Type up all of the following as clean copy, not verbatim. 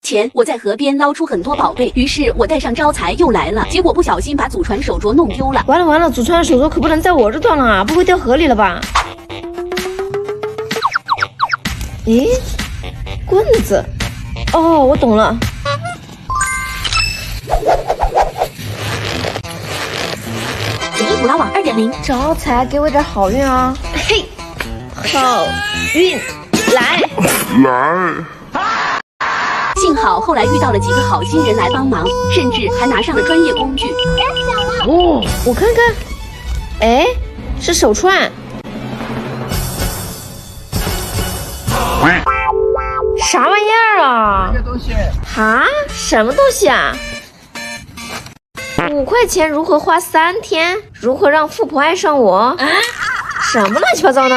前我在河边捞出很多宝贝，于是我带上招财又来了，结果不小心把祖传手镯弄丢了。完了完了，祖传手镯可不能在我这断了啊，不会掉河里了吧？咦，棍子？哦，我懂了。简易捕捞网2.0，招财给我点好运啊！嘿，好运来。幸好后来遇到了几个好心人来帮忙，甚至还拿上了专业工具。哦，我看看，哎，是手串。啥玩意儿啊？这个东西哈？什么东西啊？5块钱如何花3天？如何让富婆爱上我？啊？什么乱七八糟的？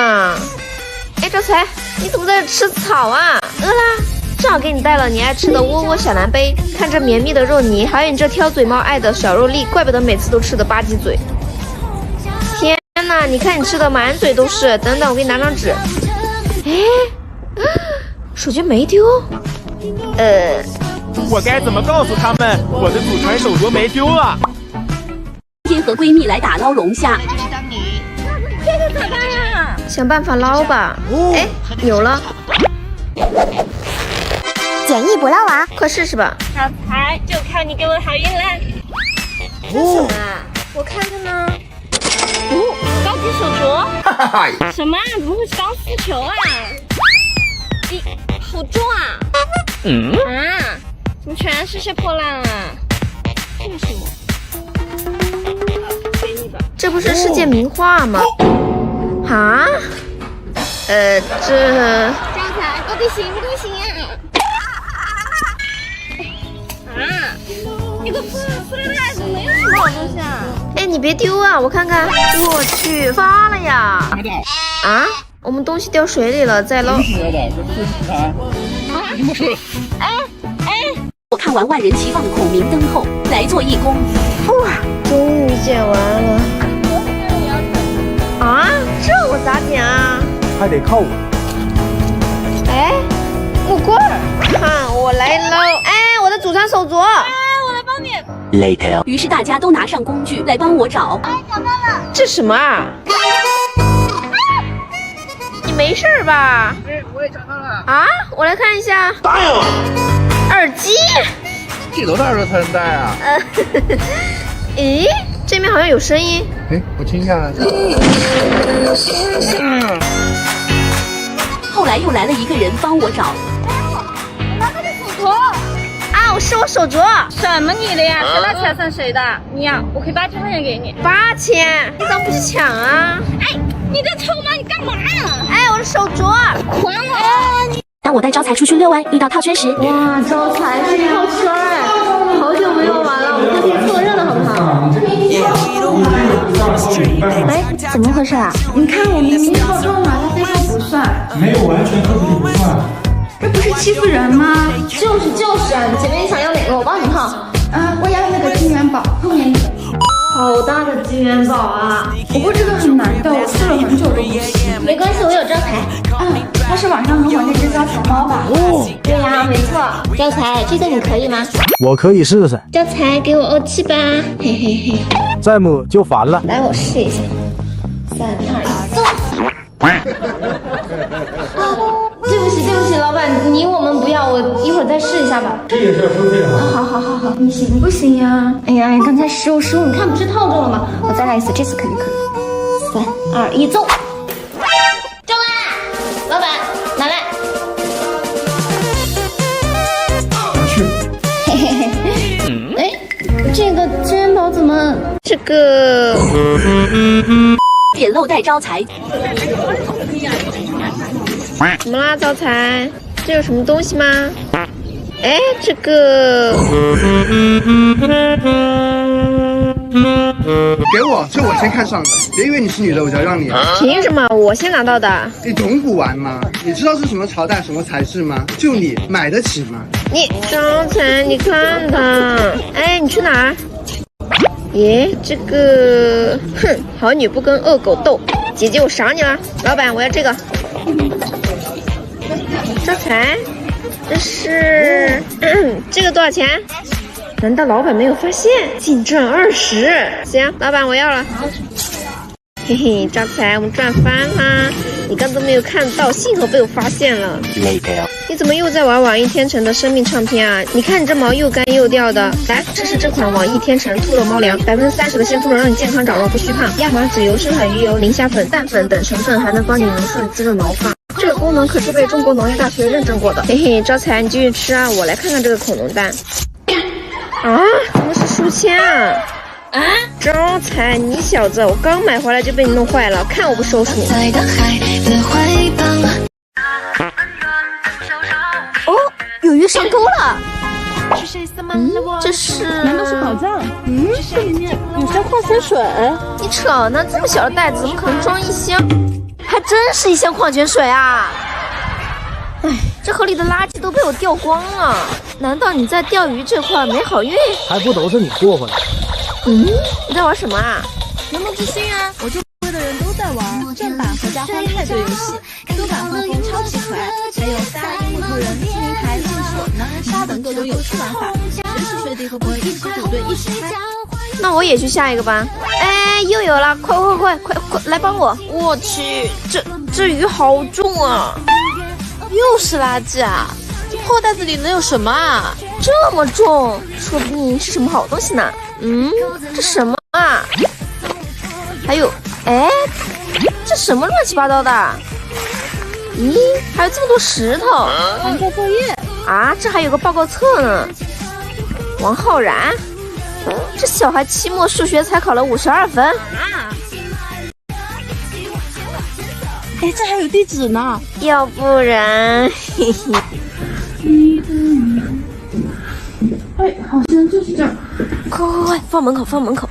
哎，招财，你怎么在这吃草啊？饿啦？正好给你带了你爱吃的窝窝小蓝杯，看这绵密的肉泥，还有你这挑嘴猫爱的小肉粒，怪不得每次都吃的吧唧嘴。天哪，你看你吃的满嘴都是。等等，我给你拿张纸。哎，手机没丢。我该怎么告诉他们我的祖传手镯没丢啊？今天和闺蜜来打捞龙虾，这个咋办呀？想办法捞吧。哎，有了。简易捕捞网，快试试吧。招财就靠你给我好运了。这是什么啊？我看看呢。哦，高级手镯。什么啊？怎么会是钢丝球啊？咦，好重啊！啊，怎么全是些破烂啊？这个什么？给你吧。这不是世界名画吗？啊？这招财到底行不行啊？啊，这个塑料袋子没有什么好东西啊！哎，你别丢啊，我看看。我去，发了呀！啊，我们东西掉水里了，再捞。我看完万人齐放的孔明灯后，来做义工。哇，终于剪完了。啊，这我咋剪啊？还得靠我。哎，木棍儿，看我来捞！哎，我的祖传手镯。我来帮你。Later， 于是大家都拿上工具来帮我找。找到了。这什么啊？你没事吧？我也找到了。啊，我来看一下。耳机。这多大时候才能戴啊？咦，这边好像有声音。哎，我听一下。后来又来了一个人帮我找。拿到这手镯。啊，是我手镯。什么你的呀？谁拿起来算谁的？你呀，我可以8000块钱给你。8000，你怎么不去抢啊？哎，你这臭妈，你干嘛呀？哎，我的手镯，还我！当我带招财出去遛弯，遇到套圈时，哇，招财是套圈哎，好久没有玩了，我们今天凑个热闹好不好？哎，怎么回事啊？你看我明明套中了，他非说不算，没有完全克服就不算。这不是欺负人吗？就是啊，姐妹你想要哪个我帮你套。我要那个金元宝，后面那个。好大的金元宝啊！不过这个很难的，我试了很久都不行。没关系，我有招财。它是网上很火那只招财猫吧？对呀，没错。招财，这个你可以吗？我可以试试，招财，给我欧气吧，嘿嘿嘿。再么就烦了。来，我试一下。3、2、1，走。对不起，老板，我们不要，我一会儿再试一下吧。这也是要收费的吗？好，你行不行呀？哎呀，刚才失误，你看不是套中了吗？我再来一次，这次肯定可以。3、2、1，走。中啦！老板，拿来。拿去。嘿嘿嘿。哎，这个金元宝怎么？这个捡漏带招财。怎么啦，招财？这有什么东西吗？哎，这个给我，这我先看上的，别以为你是女的我就要让你。凭什么我先拿到的？你懂古玩吗？你知道是什么朝代什么材质吗？就你买得起吗？你招财，你看他。哎，你去哪儿？耶，这个，哼，好女不跟恶狗斗。姐姐，我赏你了。老板，我要这个。招财，这是个多少钱？难道老板没有发现？净赚20。行，老板我要了。嘿嘿，招财，我们赚翻啦！你刚都没有看到，幸好被我发现了。你怎么又在玩网易天成的生命唱片啊？你看你这毛又干又掉的。来，这是这款网易天成兔肉猫粮，30%的鲜兔肉让你健康长肉不虚胖，亚麻籽油、深海鱼油、磷虾粉、蛋粉等成分还能帮你柔顺滋润毛发。这个功能可是被中国农业大学认证过的。嘿嘿，招财，你继续吃啊！我来看看这个恐龙蛋。啊，怎么是书签啊？啊！招财，你小子，我刚买回来就被你弄坏了，看我不收拾你！哦，有鱼上钩了。这是？难道是宝藏？这里面有箱矿泉水。你扯呢？这么小的袋子怎么可能装1箱？还真是1箱矿泉水啊！哎，这河里的垃圾都被我钓光了。难道你在钓鱼这块没好运？还不都是你霍霍的？你在玩什么啊？人梦之星啊，我周围的人都在玩正版合家欢派对游戏，修改画风超级可爱，还有3个人新名牌探索、狼人杀等各种有趣玩法，随时随地和朋友一起组队一起嗨。那我也去下一个吧。哎，又有了，快来帮我！我去，这鱼好重啊！又是垃圾啊！这破袋子里能有什么啊？这么重，说不定是什么好东西呢。这什么啊？还有，哎，这什么乱七八糟的？咦，还有这么多石头！寒假作业啊，这还有个报告册呢。王浩然，这小孩期末数学才考了52分啊！哎，这还有地址呢，要不然，嘿嘿。哎，好像就是这儿。快，放门口！快跑！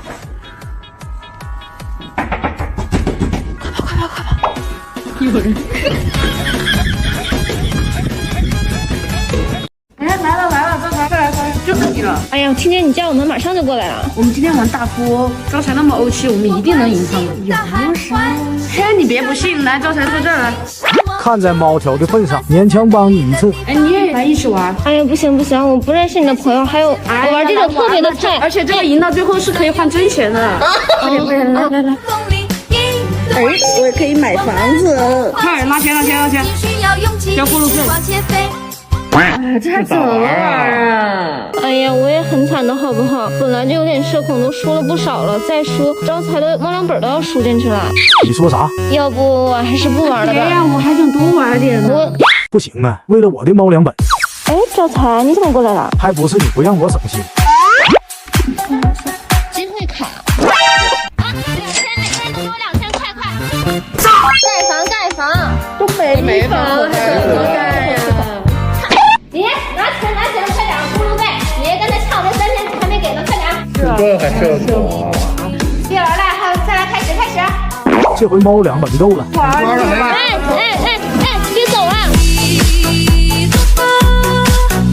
有人。哎，来了，招财，快来，就是你了。哎呀，我听见你叫我们，马上就过来了。我们今天玩大锅，招财那么欧气，我们一定能赢他们。有啥？嘿，你别不信，来，招财坐这儿来。看在猫条的份上，勉强帮你一次。哎，你也来一起玩。哎呀，不行，我不认识你的朋友，还有我玩这种特别的菜，而且这个赢到最后是可以换真钱的。快点，来。哎，我也可以买房子。快拿钱！交过路费。哎，这还怎么玩啊？哎呀，我也很惨的好不好？本来就有点社恐，都输了不少了，再输招财的猫粮本都要输进去了。你说啥？要不我还是不玩了吧？哎呀，我还想多玩点呢。不行啊，为了我的猫粮本。哎，招财，你怎么过来了？还不是你不让我省心。机会卡。每天都给我2000块！盖房，都没房还怎么盖呀？你拿钱，快点！咕噜贝，你刚才抢这3000还没给呢，快点！这还社恐？别玩了，再来开始。这回猫粮本够了。哎